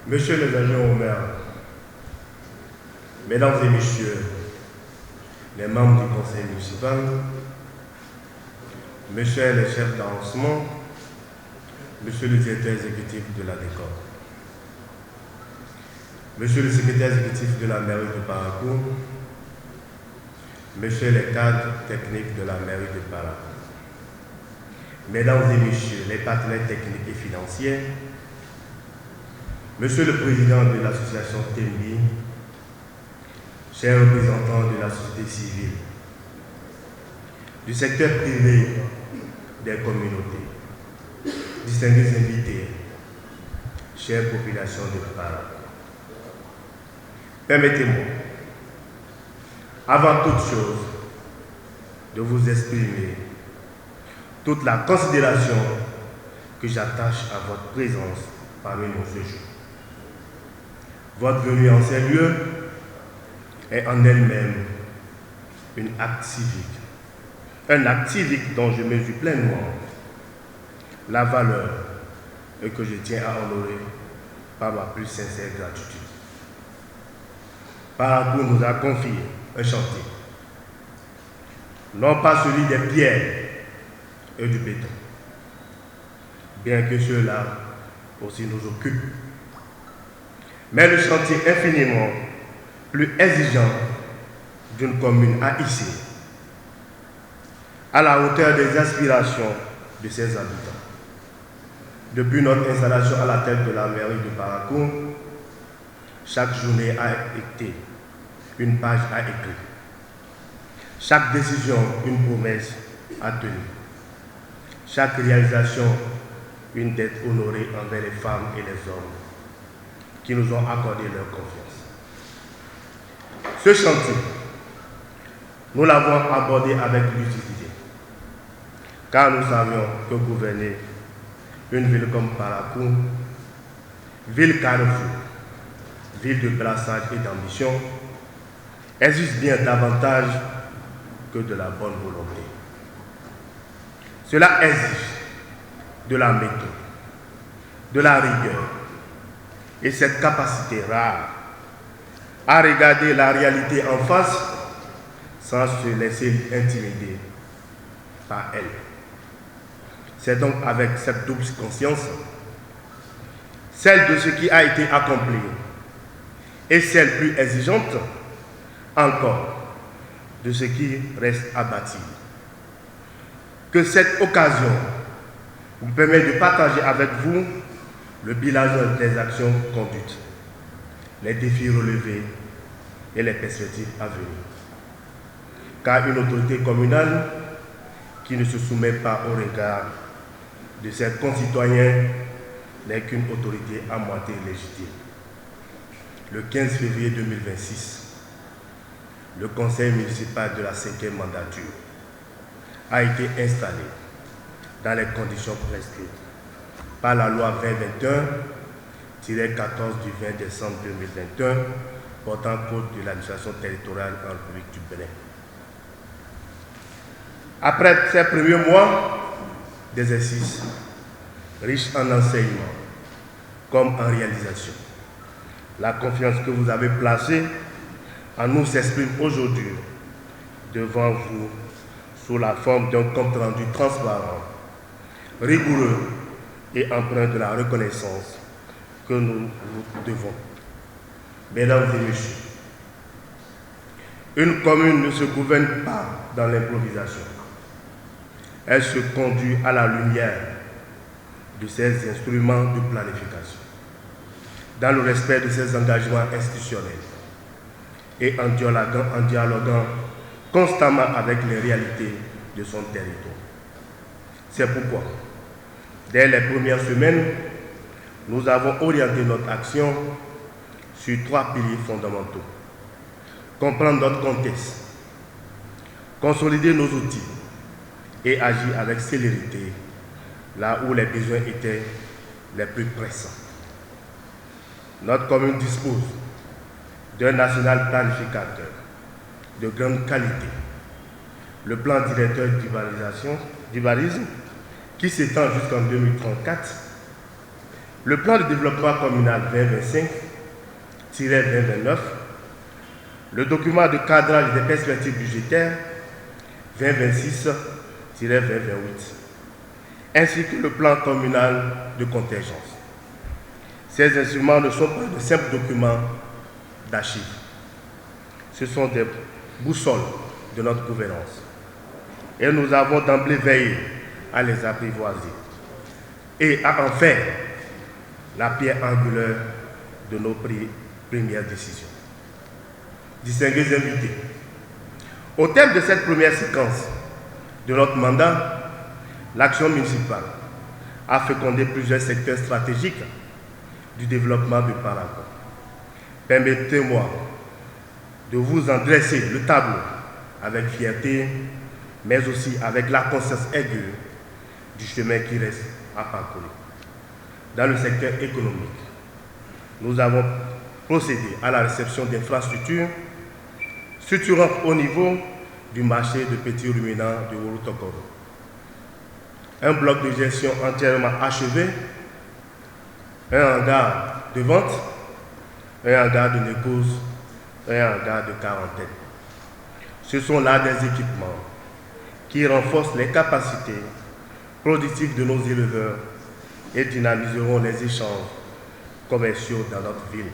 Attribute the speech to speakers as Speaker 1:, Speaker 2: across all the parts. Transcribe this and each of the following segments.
Speaker 1: Monsieur les adjoints au maire, mesdames et messieurs, les membres du conseil municipal, messieurs les chefs d'arrondissement, monsieur le directeur exécutif de la DECOR, monsieur le secrétaire exécutif de la mairie de Parakou, messieurs les cadres techniques de la mairie de Parakou, mesdames et messieurs les partenaires techniques et financiers, monsieur le président de l'association Tembi, chers représentants de la société civile, du secteur privé des communautés, distingués invités, chères populations de Parakou. Permettez-moi, avant toute chose, de vous exprimer toute la considération que j'attache à votre présence parmi nous ce jour. Votre venue en ces lieux est en elle-même un acte civique dont je mesure pleinement la valeur et que je tiens à honorer par ma plus sincère gratitude. Parakou nous a confié un chantier, non pas celui des pierres et du béton, bien que ceux-là aussi nous occupent, mais le chantier infiniment plus exigeant d'une commune haïtienne, à la hauteur des aspirations de ses habitants. Depuis notre installation à la tête de la mairie de Parakou, chaque journée a été une page à écrire. Chaque décision, une promesse à tenir. Chaque réalisation, une dette honorée envers les femmes et les hommes qui nous ont accordé leur confiance. Ce chantier, nous l'avons abordé avec lucidité, car nous savions que gouverner une ville comme Parakou, ville carrefour, ville de brassage et d'ambition, exige bien davantage que de la bonne volonté. Cela exige de la méthode, de la rigueur et cette capacité rare à regarder la réalité en face sans se laisser intimider par elle. C'est donc avec cette double conscience, celle de ce qui a été accompli et celle plus exigeante encore de ce qui reste à bâtir, que cette occasion vous permet de partager avec vous le bilan des actions conduites, les défis relevés et les perspectives à venir. Car une autorité communale qui ne se soumet pas au regard de ses concitoyens n'est qu'une autorité à moitié légitime. Le 15 février 2026, le conseil municipal de la 5e mandature a été installé dans les conditions prescrites par la loi 2021-14 du 20 décembre 2021 portant code de l'administration territoriale en République du Bénin. Après ces premiers mois d'exercice riche en enseignements comme en réalisation, la confiance que vous avez placée en nous s'exprime aujourd'hui devant vous sous la forme d'un compte-rendu transparent, rigoureux et empreint de la reconnaissance que nous vous devons. Mesdames et messieurs, une commune ne se gouverne pas dans l'improvisation. Elle se conduit à la lumière de ses instruments de planification, dans le respect de ses engagements institutionnels et en dialoguant constamment avec les réalités de son territoire. C'est pourquoi, dès les premières semaines, nous avons orienté notre action sur 3 piliers fondamentaux. Comprendre notre contexte, consolider nos outils et agir avec célérité là où les besoins étaient les plus pressants. Notre commune dispose d'un national planificateur de grande qualité, le plan directeur d'urbanisme qui s'étend jusqu'en 2034 le plan de développement communal 2025-2029, le document de cadrage des perspectives budgétaires 2026-2028, ainsi que le plan communal de contingence. Ces instruments ne sont pas de simples documents d'archives. Ce sont des boussoles de notre gouvernance. Et nous avons d'emblée veillé à les apprivoiser et à en faire la pierre angulaire de nos premières décisions. Distingués invités, au terme de cette première séquence de notre mandat, l'action municipale a fécondé plusieurs secteurs stratégiques du développement de Parakou. Permettez-moi de vous en dresser le tableau avec fierté, mais aussi avec la conscience aiguë du chemin qui reste à parcourir. Dans le secteur économique, nous avons procédé à la réception d'infrastructures structurantes au niveau du marché de petits ruminants de Orotokoro. Un bloc de gestion entièrement achevé, un hangar de vente, un hangar de négoce, un hangar de quarantaine. Ce sont là des équipements qui renforcent les capacités productives de nos éleveurs et dynamiseront les échanges commerciaux dans notre ville.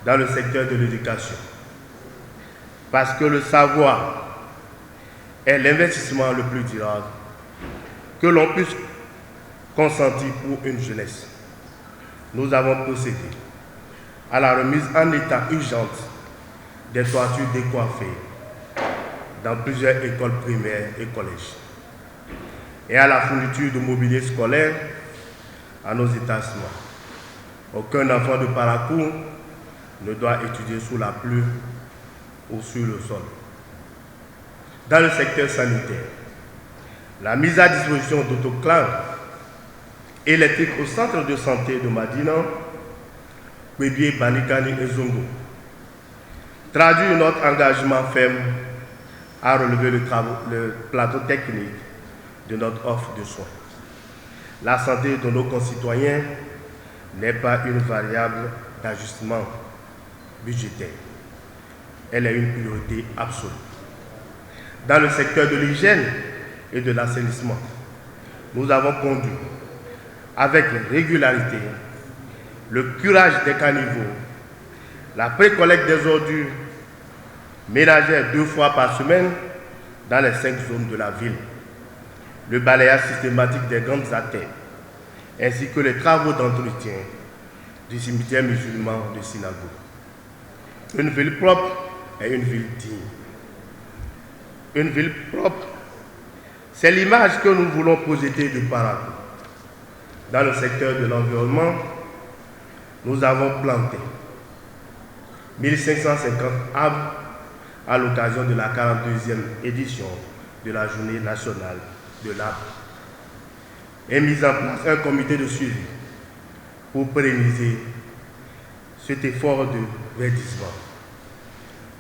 Speaker 1: Dans le secteur de l'éducation, parce que le savoir est l'investissement le plus durable que l'on puisse consentir pour une jeunesse. Nous avons procédé à la remise en état urgente des toitures décoiffées dans plusieurs écoles primaires et collèges et à la fourniture de mobilier scolaire à nos établissements. Aucun enfant de Parakou ne doit étudier sous la pluie ou sur le sol. Dans le secteur sanitaire, la mise à disposition d'autoclaves électriques au centre de santé de Madina, Kwebie, Banikani et Zongo traduit notre engagement ferme à relever le plateau technique de notre offre de soins. La santé de nos concitoyens n'est pas une variable d'ajustement budgétaire. Elle est une priorité absolue. Dans le secteur de l'hygiène et de l'assainissement, nous avons conduit avec régularité le curage des caniveaux, la précollecte des ordures ménagères 2 fois par semaine dans les 5 zones de la ville, le balayage systématique des grandes artères, ainsi que les travaux d'entretien du cimetière musulman de Sinagogue. Une ville propre est une ville digne. Une ville propre, c'est l'image que nous voulons projeter de Parakou. Dans le secteur de l'environnement, nous avons planté 1550 arbres à l'occasion de la 42e édition de la Journée nationale de l'arbre et mis en place un comité de suivi pour pérenniser cet effort de verdissement.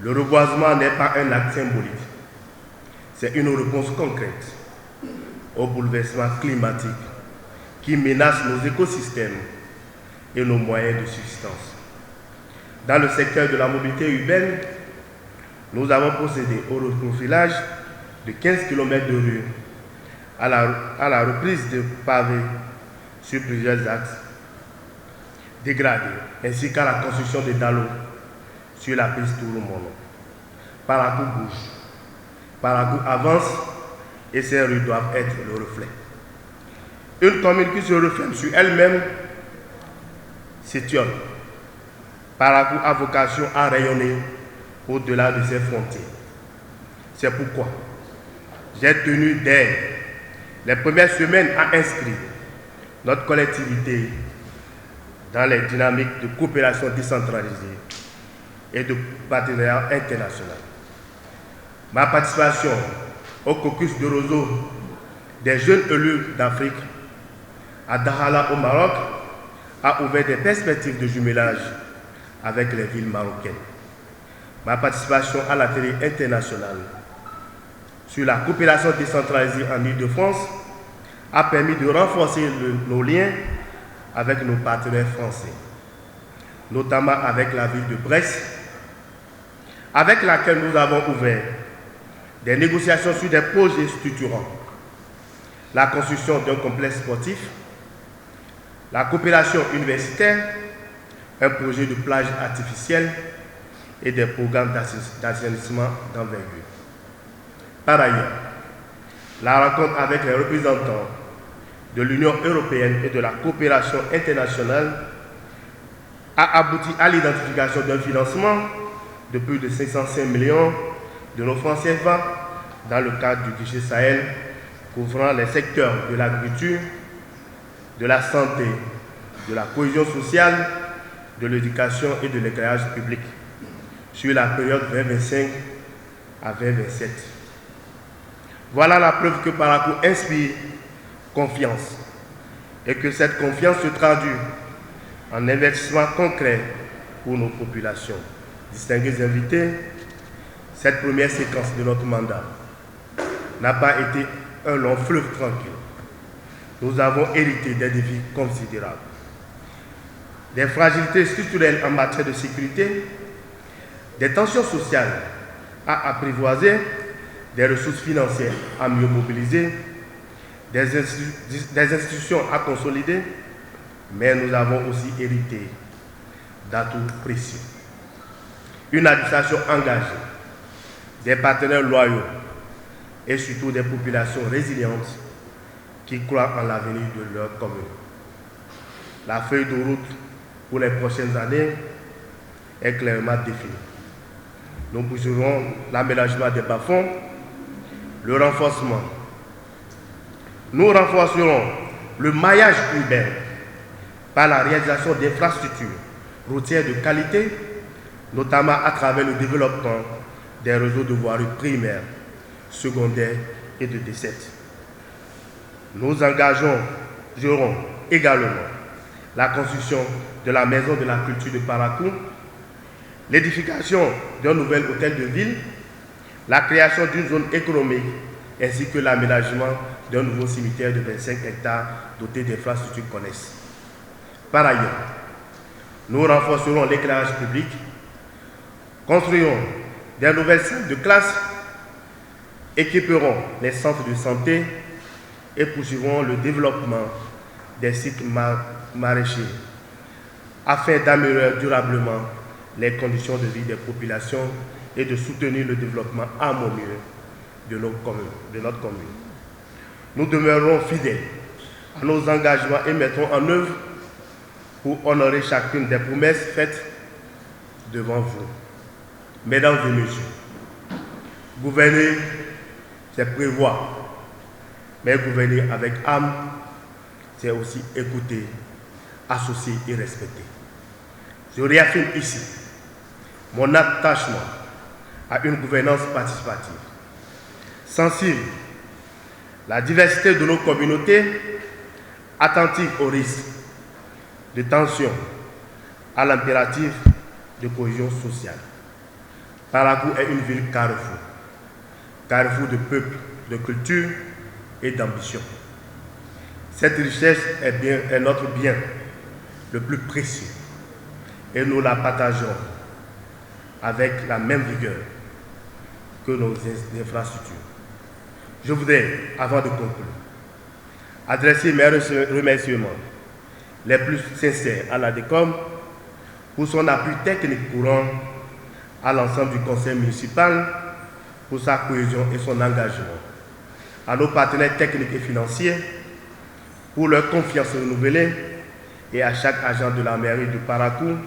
Speaker 1: Le reboisement n'est pas un acte symbolique, c'est une réponse concrète au bouleversement climatique qui menace nos écosystèmes et nos moyens de subsistance. Dans le secteur de la mobilité urbaine, nous avons procédé au reprofilage de 15 km de rue à la reprise de pavés sur plusieurs axes dégradés, ainsi qu'à la construction de dallos sur la piste Touroumono. Parakou bouge, Parakou avance et ces rues doivent être le reflet. Une commune qui se referme sur elle-même s'étiole. Parakou a vocation à rayonner au-delà de ses frontières. C'est pourquoi j'ai tenu dès les premières semaines à inscrire notre collectivité dans les dynamiques de coopération décentralisée et de partenariat international. Ma participation au caucus de Roseau des jeunes élus d'Afrique à Dahala au Maroc a ouvert des perspectives de jumelage avec les villes marocaines. Ma participation à l'atelier international sur la coopération décentralisée en Île-de-France a permis de renforcer nos liens avec nos partenaires français, notamment avec la ville de Brest, avec laquelle nous avons ouvert des négociations sur des projets structurants, la construction d'un complexe sportif, la coopération universitaire, un projet de plage artificielle et des programmes d'assainissement d'envergure. Par ailleurs, la rencontre avec les représentants de l'Union européenne et de la coopération internationale a abouti à l'identification d'un financement de plus de 505 millions de nos francs CFA dans le cadre du guichet Sahel, couvrant les secteurs de l'agriculture, de la santé, de la cohésion sociale, de l'éducation et de l'éclairage public sur la période 2025 à 2027. Voilà la preuve que Parakou inspire confiance et que cette confiance se traduit en investissement concret pour nos populations. Distingués invités, cette première séquence de notre mandat n'a pas été un long fleuve tranquille. Nous avons hérité des défis considérables, des fragilités structurelles en matière de sécurité, des tensions sociales à apprivoiser, des ressources financières à mieux mobiliser, des institutions à consolider, mais nous avons aussi hérité d'atouts précieux. Une administration engagée, des partenaires loyaux et surtout des populations résilientes qui croient en l'avenir de leur commune. La feuille de route pour les prochaines années est clairement définie. Nous poursuivrons l'aménagement des bas-fonds, le renforcement. Nous renforcerons le maillage urbain par la réalisation d'infrastructures routières de qualité, notamment à travers le développement des réseaux de voiries primaires, secondaires et de dessertes. Nous engagerons également la construction de la maison de la culture de Parakou, l'édification d'un nouvel hôtel de ville, la création d'une zone économique ainsi que l'aménagement d'un nouveau cimetière de 25 hectares doté d'infrastructures connexes. Par ailleurs, nous renforcerons l'éclairage public, construirons des nouvelles salles de classe, équiperons les centres de santé et poursuivrons le développement des sites maraîchers afin d'améliorer durablement les conditions de vie des populations et de soutenir le développement harmonieux de notre commune. Nous demeurerons fidèles à nos engagements et mettrons en œuvre pour honorer chacune des promesses faites devant vous. Mesdames et messieurs, gouverner, c'est prévoir, mais gouverner avec âme, c'est aussi écouter, associer et respecter. Je réaffirme ici mon attachement à une gouvernance participative, sensible à la diversité de nos communautés, attentive aux risques de tension, à l'impératif de cohésion sociale. Parakou est une ville carrefour, carrefour de peuples, de culture et d'ambition. Cette richesse est notre bien le plus précieux et nous la partageons avec la même vigueur que nos infrastructures. Je voudrais, avant de conclure, adresser mes remerciements les plus sincères à la DECOM pour son appui technique courant, à l'ensemble du conseil municipal pour sa cohésion et son engagement, à nos partenaires techniques et financiers pour leur confiance renouvelée et à chaque agent de la mairie de Parakou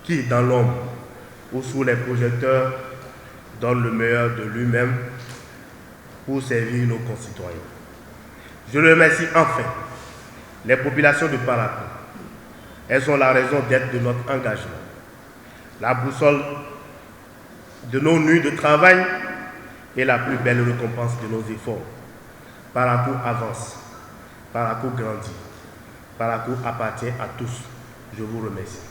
Speaker 1: qui, dans l'ombre ou sous les projecteurs, donne le meilleur de lui-même pour servir nos concitoyens. Je remercie enfin les populations de Parakou. Elles sont la raison d'être de notre engagement, la boussole de nos nuits de travail et la plus belle récompense de nos efforts. Parakou avance, Parakou grandit, Parakou appartient à tous. Je vous remercie.